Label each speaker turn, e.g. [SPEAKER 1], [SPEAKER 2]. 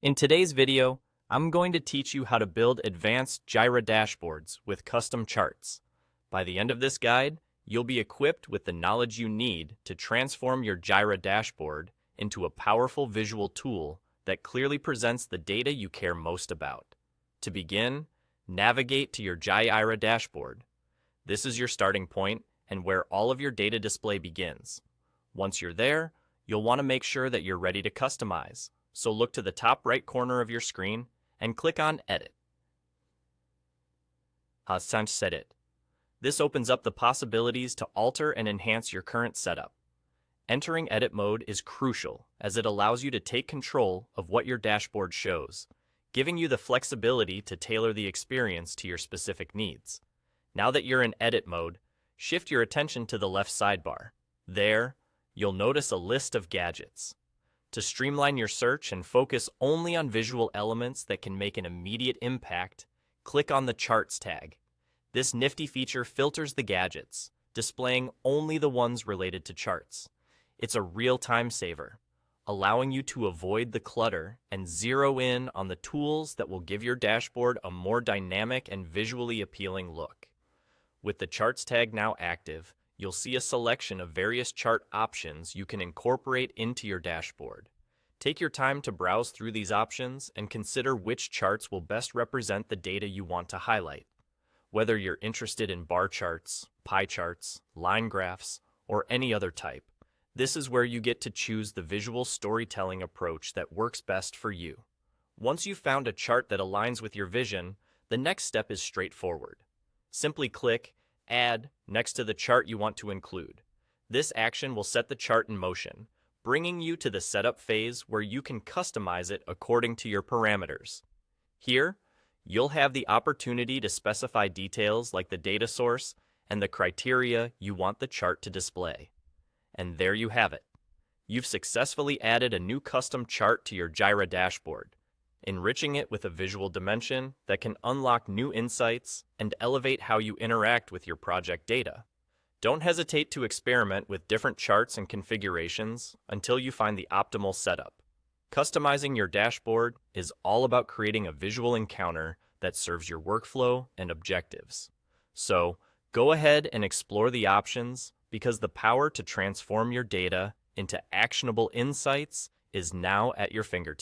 [SPEAKER 1] In today's video, I'm going to teach you how to build advanced Jira dashboards with custom charts. By the end of this guide, you'll be equipped with the knowledge you need to transform your Jira dashboard into a powerful visual tool that clearly presents the data you care most about. To begin, navigate to your Jira dashboard. This is your starting point and where all of your data display begins. Once you're there, you'll want to make sure that you're ready to customize. So look to the top right corner of your screen and click on Edit. Set it. This opens up the possibilities to alter and enhance your current setup. Entering edit mode is crucial as it allows you to take control of what your dashboard shows, giving you the flexibility to tailor the experience to your specific needs. Now that you're in edit mode, shift your attention to the left sidebar. There, you'll notice a list of gadgets. To streamline your search and focus only on visual elements that can make an immediate impact, click on the Charts tag. This nifty feature filters the gadgets, displaying only the ones related to charts. It's a real time saver, allowing you to avoid the clutter and zero in on the tools that will give your dashboard a more dynamic and visually appealing look. With the Charts tag now active, you'll see a selection of various chart options you can incorporate into your dashboard. Take your time to browse through these options and consider which charts will best represent the data you want to highlight. Whether you're interested in bar charts, pie charts, line graphs, or any other type, this is where you get to choose the visual storytelling approach that works best for you. Once you've found a chart that aligns with your vision, the next step is straightforward. Simply click Add next to the chart you want to include. This action will set the chart in motion, bringing you to the setup phase where you can customize it according to your parameters. Here, you'll have the opportunity to specify details like the data source and the criteria you want the chart to display. And there you have it. You've successfully added a new custom chart to your Jira dashboard, enriching it with a visual dimension that can unlock new insights and elevate how you interact with your project data. Don't hesitate to experiment with different charts and configurations until you find the optimal setup. Customizing your dashboard is all about creating a visual encounter that serves your workflow and objectives. So, go ahead and explore the options because the power to transform your data into actionable insights is now at your fingertips.